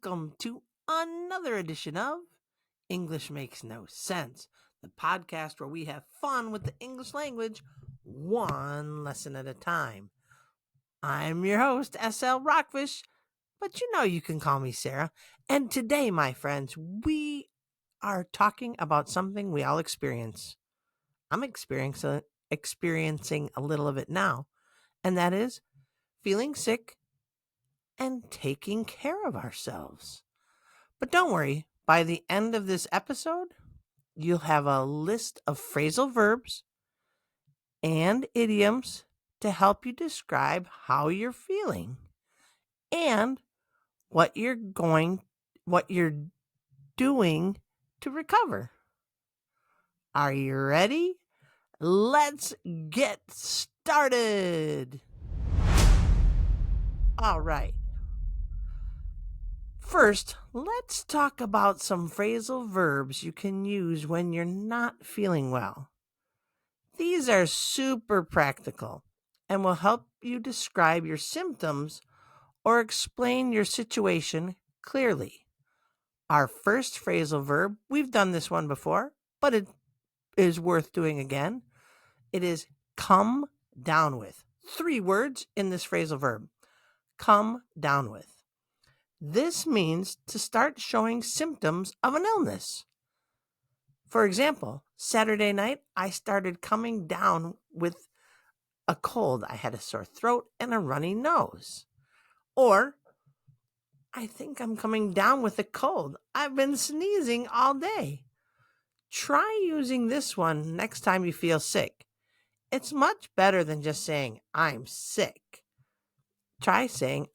welcome to another edition of English Makes No Sense, the podcast where we have fun with the English language one lesson at a time. I'm your host, SL Rockfish, but you know you can call me Sarah. And today, my friends, we are talking about something we all experience. I'm experiencing a little of it now, and that is feeling sick and taking care of ourselves. But don't worry, by the end of this episode, you'll have a list of phrasal verbs and idioms to help you describe how you're feeling and what you're doing to recover. Are you ready? Let's get started. All right. First, let's talk about some phrasal verbs you can use when you're not feeling well. These are super practical and will help you describe your symptoms or explain your situation clearly. Our first phrasal verb, we've done this one before, but it is worth doing again. It is come down with. 3 words in this phrasal verb. Come down with. This means to start showing symptoms of an illness. For example, Saturday night, I started coming down with a cold. I had a sore throat and a runny nose. Or, I think I'm coming down with a cold. I've been sneezing all day. Try using this one next time you feel sick. It's much better than just saying, I'm sick. Try saying,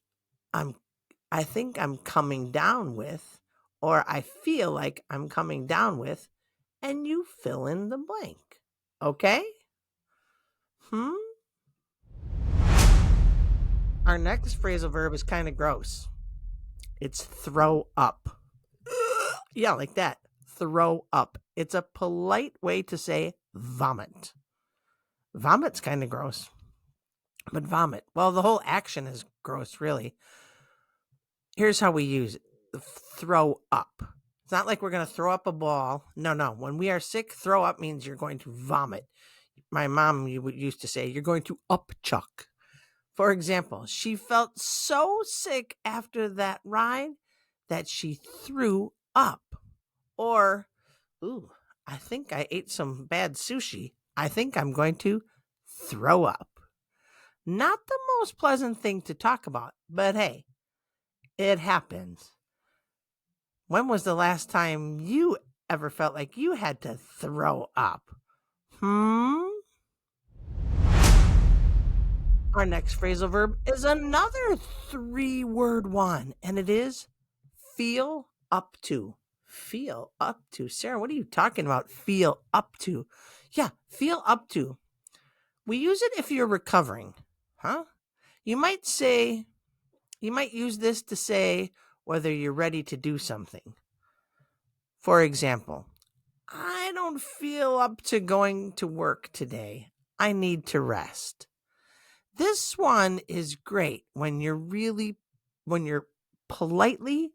I think I'm coming down with, or I feel like I'm coming down with, and you fill in the blank. Okay? Our next phrasal verb is kind of gross. It's throw up. Yeah, like that. Throw up. It's a polite way to say vomit. Vomit's kind of gross. But vomit, well, the whole action is gross, really. Here's how we use it. Throw up. It's not like we're going to throw up a ball. No. When we are sick, throw up means you're going to vomit. My mom used to say, you're going to upchuck. For example, she felt so sick after that ride that she threw up. Or, I think I ate some bad sushi. I think I'm going to throw up. Not the most pleasant thing to talk about, but hey, it happens. When was the last time you ever felt like you had to throw up? Our next phrasal verb is another 3-word one, and it is feel up to. Feel up to. Sarah, what are you talking about? Feel up to. Yeah, feel up to. We use it if you're recovering. You might use this to say whether you're ready to do something. For example, I don't feel up to going to work today. I need to rest. This one is great when you're politely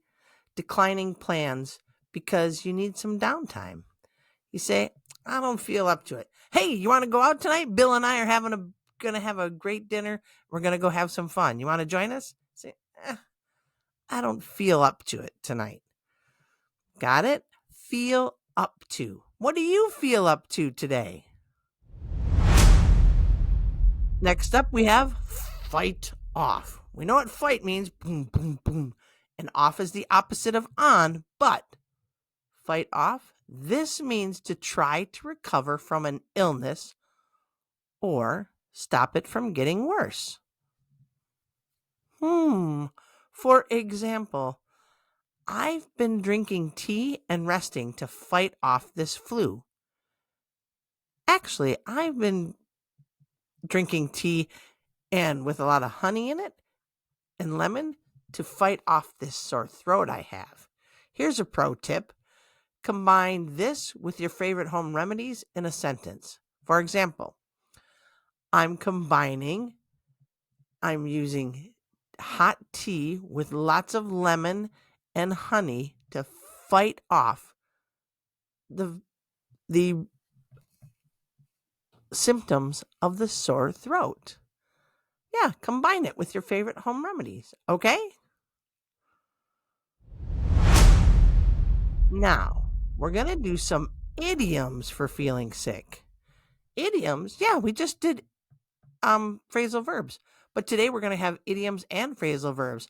declining plans because you need some downtime. You say, I don't feel up to it. Hey, you want to go out tonight? Bill and I are going to have a great dinner. We're going to go have some fun. You want to join us? Say, I don't feel up to it tonight. Got it? Feel up to. What do you feel up to today? Next up, we have fight off. We know what fight means. Boom, boom, boom. And off is the opposite of on, but fight off, this means to try to recover from an illness or stop it from getting worse. For example, I've been drinking tea and resting to fight off this flu. Actually, I've been drinking tea and with a lot of honey in it and lemon to fight off this sore throat I have. Here's a pro tip. Combine this with your favorite home remedies in a sentence. For example, I'm using hot tea with lots of lemon and honey to fight off the symptoms of the sore throat. Yeah, combine it with your favorite home remedies, okay? Now, we're going to do some idioms for feeling sick. Idioms? Yeah, we just did phrasal verbs. But today we're going to have idioms and phrasal verbs.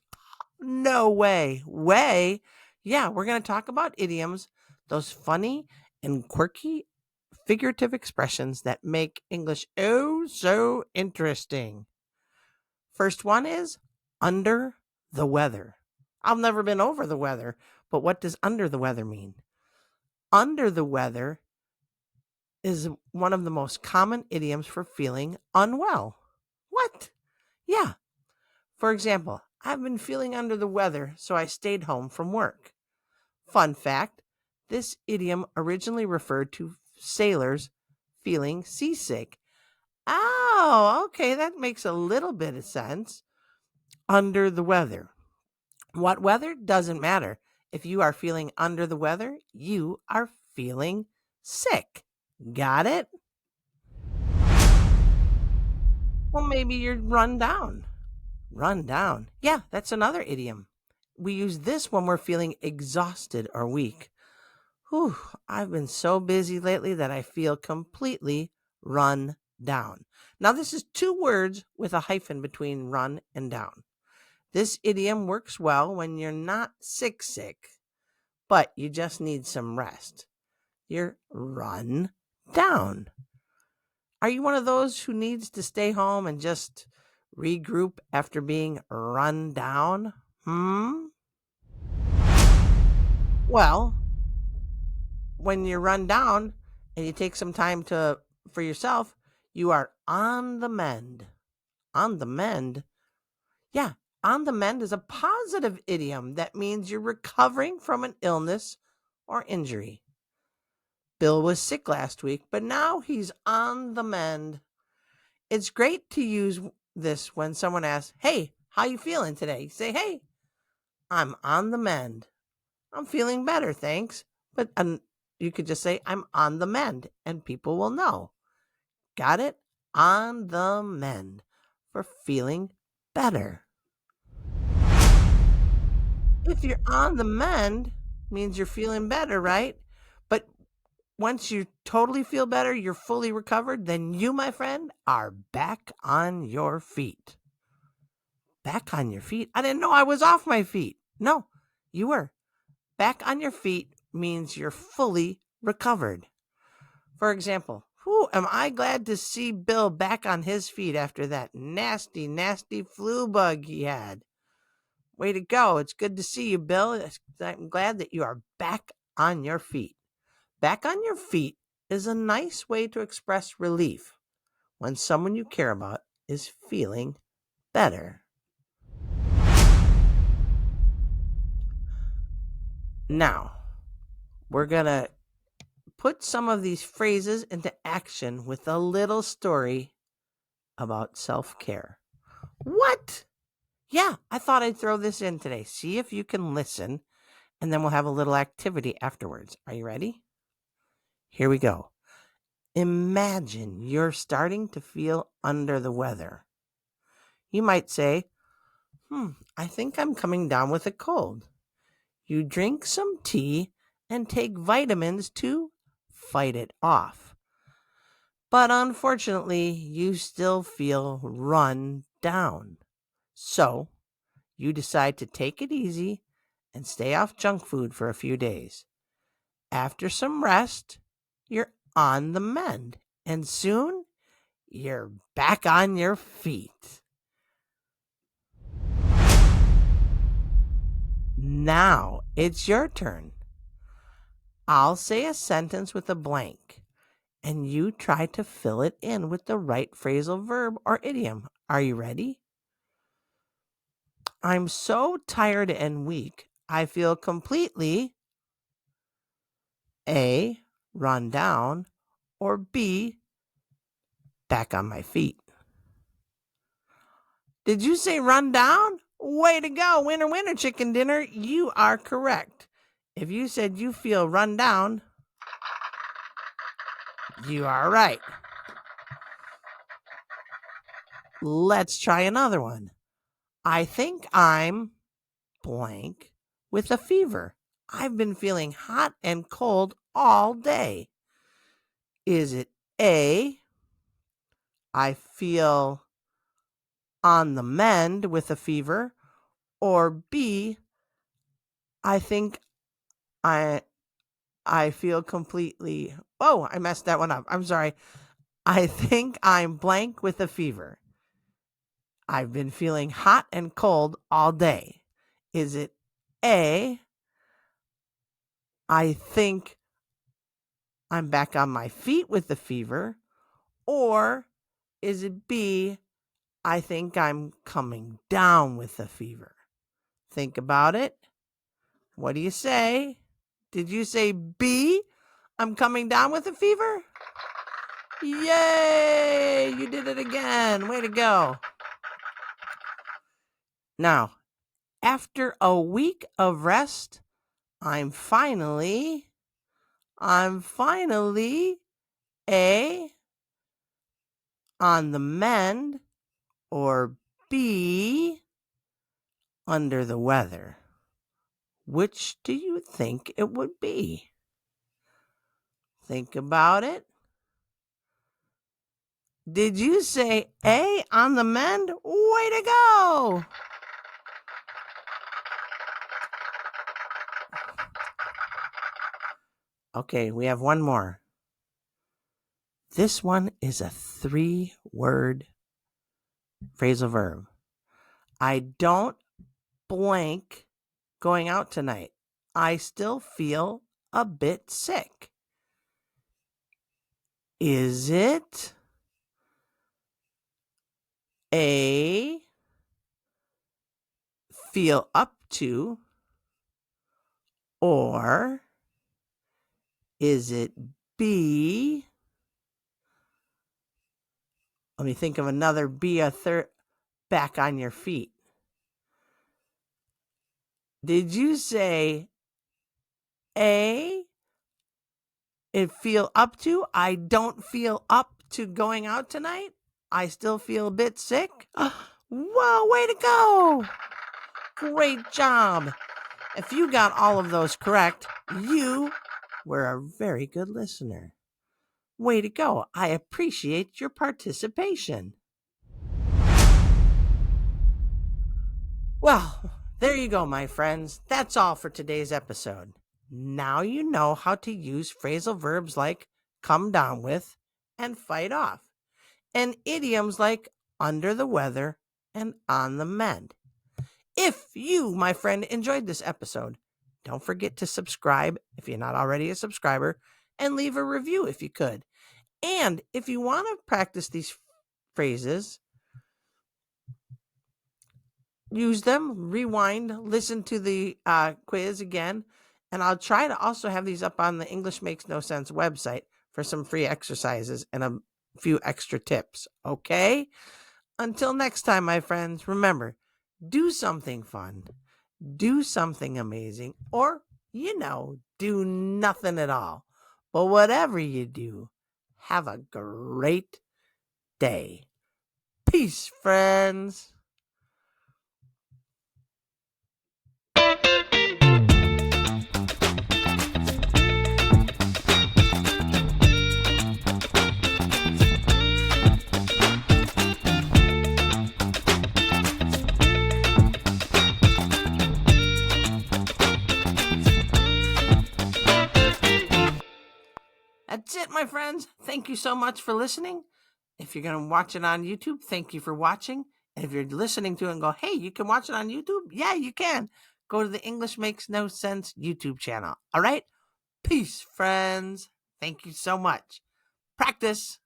No way. Way? Yeah, we're going to talk about idioms, those funny and quirky figurative expressions that make English oh so interesting. First one is under the weather. I've never been over the weather, but what does under the weather mean? Under the weather is one of the most common idioms for feeling unwell. What? Yeah. For example, I've been feeling under the weather, so I stayed home from work. Fun fact, this idiom originally referred to sailors feeling seasick. Oh, okay, that makes a little bit of sense. Under the weather. What weather? Doesn't matter. If you are feeling under the weather, you are feeling sick. Got it? Well, maybe you're run down. Run down. Yeah, that's another idiom. We use this when we're feeling exhausted or weak. Whew, I've been so busy lately that I feel completely run down. Now, this is two words with a hyphen between run and down. This idiom works well when you're not sick, but you just need some rest. You're run down. Are you one of those who needs to stay home and just regroup after being run down? Well, when you're run down and you take some time for yourself, you are on the mend. On the mend? Yeah, on the mend is a positive idiom that means you're recovering from an illness or injury. Bill was sick last week, but now he's on the mend. It's great to use this when someone asks, "Hey, how you feeling today?" You say, "Hey, I'm on the mend. I'm feeling better, thanks." But you could just say, "I'm on the mend," and people will know. Got it? On the mend for feeling better. If you're on the mend, means you're feeling better, right? But once you totally feel better, you're fully recovered, then you, my friend, are back on your feet. Back on your feet? I didn't know I was off my feet. No, you were. Back on your feet means you're fully recovered. For example, am I glad to see Bill back on his feet after that nasty, nasty flu bug he had. Way to go. It's good to see you, Bill. I'm glad that you are back on your feet. Back on your feet is a nice way to express relief when someone you care about is feeling better. Now, we're going to put some of these phrases into action with a little story about self-care. What? Yeah, I thought I'd throw this in today. See if you can listen, and then we'll have a little activity afterwards. Are you ready? Here we go. Imagine you're starting to feel under the weather. You might say, I think I'm coming down with a cold. You drink some tea and take vitamins to fight it off. But unfortunately, you still feel run down. So you decide to take it easy and stay off junk food for a few days. After some rest, you're on the mend, and soon you're back on your feet. Now it's your turn. I'll say a sentence with a blank, and you try to fill it in with the right phrasal verb or idiom. Are you ready? I'm so tired and weak, I feel completely A, run down, or B, back on my feet. Did you say run down Way to go, winner, winner, chicken dinner. You are correct. If you said you feel run down, you are right. Let's try another one. I think I'm blank with a fever. I've been feeling hot and cold all day. Is it A, I feel on the mend with a fever, or B, I think I feel completely, oh, I messed that one up. I'm sorry. I think I'm blank with a fever. I've been feeling hot and cold all day. Is it A, I think I'm back on my feet with the fever, or is it B, I think I'm coming down with the fever? Think about it. What do you say? Did you say B, I'm coming down with a fever? Yay! You did it again. Way to go. Now, after a week of rest, I'm finally A, on the mend, or B, under the weather. Which do you think it would be? Think about it. Did you say A, on the mend? Way to go! Okay, we have one more. This one is a 3-word phrasal verb. I don't blank going out tonight. I still feel a bit sick. Is it A, feel up to, or is it B, let me think of another, be a third, back on your feet? Did you say A, it feel up to? I don't feel up to going out tonight. I still feel a bit sick. Whoa, way to go. Great job. If you got all of those correct, you were a very good listener. Way to go. I appreciate your participation. Well, there you go, my friends. That's all for today's episode. Now you know how to use phrasal verbs like come down with and fight off, and idioms like under the weather and on the mend. If you, my friend, enjoyed this episode, don't forget to subscribe if you're not already a subscriber, and leave a review if you could. And if you want to practice these phrases, use them, rewind, listen to the quiz again, and I'll try to also have these up on the English Makes No Sense website for some free exercises and a few extra tips, okay? Until next time, my friends, remember, do something fun, do something amazing, or, do nothing at all. But whatever you do, have a great day. Peace, friends. That's it, my friends. Thank you so much for listening. If you're going to watch it on YouTube, thank you for watching. And if you're listening to it and go, hey, you can watch it on YouTube? Yeah, you can. Go to the English Makes No Sense YouTube channel. All right? Peace, friends. Thank you so much. Practice.